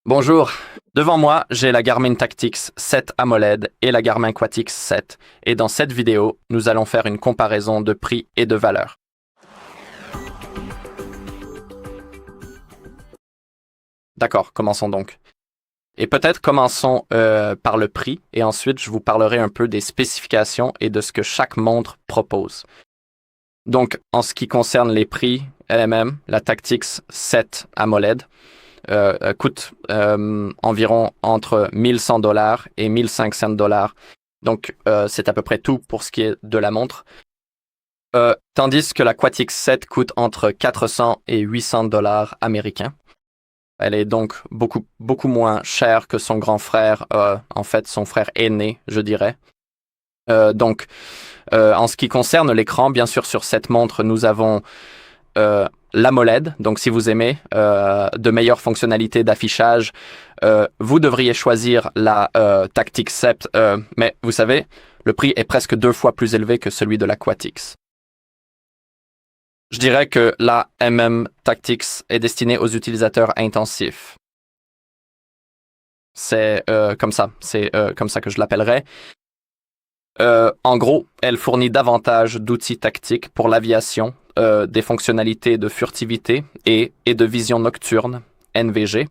Bonjour, devant moi, j'ai la Garmin Tactix 7 AMOLED et la Garmin Quatix 7, et dans cette vidéo, nous allons faire une comparaison de prix et de valeur. D'accord, commençons donc. Et peut-être commençons par le prix, et ensuite je vous parlerai un peu des spécifications et de ce que chaque montre propose. Donc, en ce qui concerne les prix, LMM, la Tactix 7 AMOLED, coûte environ entre 1100 $ et 1500 $. Donc, c'est à peu près tout pour ce qui est de la montre. Tandis que la Quatix 7 coûte entre 400 et 800 $ américains. Elle est donc beaucoup moins chère que son grand frère, en fait son frère aîné, je dirais. En ce qui concerne l'écran, bien sûr, sur cette montre, nous avons l'AMOLED, donc si vous aimez de meilleures fonctionnalités d'affichage, vous devriez choisir la Tactix 7, mais vous savez, le prix est presque 2 fois plus élevé que celui de la Quatix. Je dirais que la Tactix est destinée aux utilisateurs intensifs. C'est comme ça que je l'appellerais. En gros, elle fournit davantage d'outils tactiques pour l'aviation, des fonctionnalités de furtivité et de vision nocturne, NVG.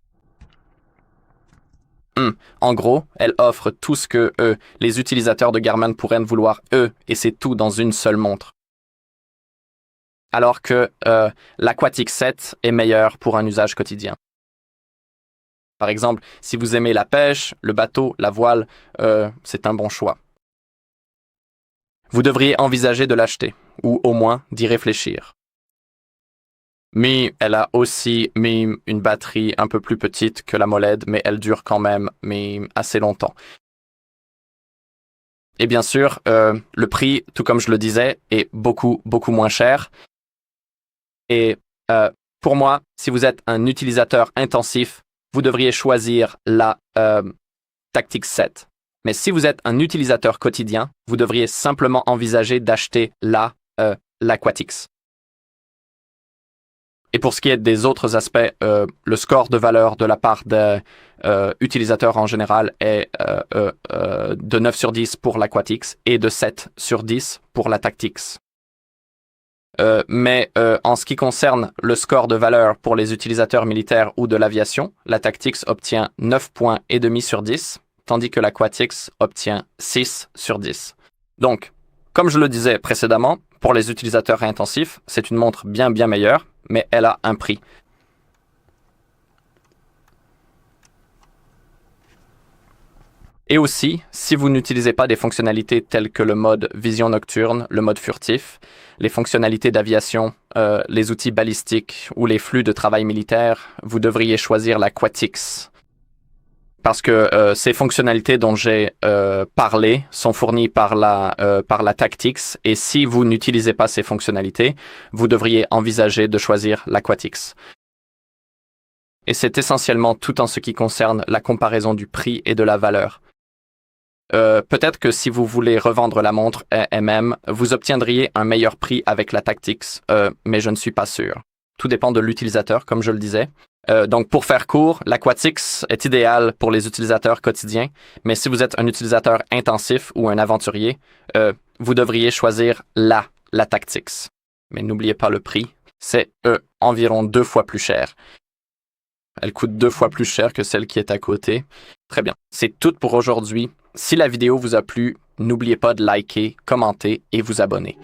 En gros, elle offre tout ce que les utilisateurs de Garmin pourraient vouloir et c'est tout dans une seule montre. Alors que la Quatix 7 est meilleure pour un usage quotidien. Par exemple, si vous aimez la pêche, le bateau, la voile, c'est un bon choix. Vous devriez envisager de l'acheter, ou au moins d'y réfléchir. Mais elle a aussi une batterie un peu plus petite que la AMOLED, mais elle dure quand même assez longtemps. Et bien sûr, le prix, tout comme je le disais, est beaucoup moins cher. Et pour moi, si vous êtes un utilisateur intensif, vous devriez choisir la Tactix 7. Mais si vous êtes un utilisateur quotidien, vous devriez simplement envisager d'acheter la Quatix. Et pour ce qui est des autres aspects, le score de valeur de la part des utilisateurs en général est de 9 sur 10 pour la Quatix et de 7 sur 10 pour la Tactix. Mais en ce qui concerne le score de valeur pour les utilisateurs militaires ou de l'aviation, la Tactix obtient 9,5 points sur 10, tandis que la Quatix obtient 6 sur 10. Donc, comme je le disais précédemment, pour les utilisateurs intensifs, c'est une montre bien meilleure, mais elle a un prix. Et aussi, si vous n'utilisez pas des fonctionnalités telles que le mode vision nocturne, le mode furtif, les fonctionnalités d'aviation, les outils balistiques ou les flux de travail militaire, vous devriez choisir la Quatix. Parce que ces fonctionnalités dont j'ai parlé sont fournies par la Tactix, et si vous n'utilisez pas ces fonctionnalités, vous devriez envisager de choisir la Quatix. Et c'est essentiellement tout en ce qui concerne la comparaison du prix et de la valeur. Peut-être que si vous voulez revendre la montre vous obtiendriez un meilleur prix avec la Tactix, mais je ne suis pas sûr. Tout dépend de l'utilisateur, comme je le disais. Donc, pour faire court, la Quatix est idéale pour les utilisateurs quotidiens, mais si vous êtes un utilisateur intensif ou un aventurier, vous devriez choisir la Tactix. Mais n'oubliez pas le prix, c'est environ 2 fois plus cher. Elle coûte 2 fois plus cher que celle qui est à côté. Très bien, c'est tout pour aujourd'hui. Si la vidéo vous a plu, n'oubliez pas de liker, commenter et vous abonner.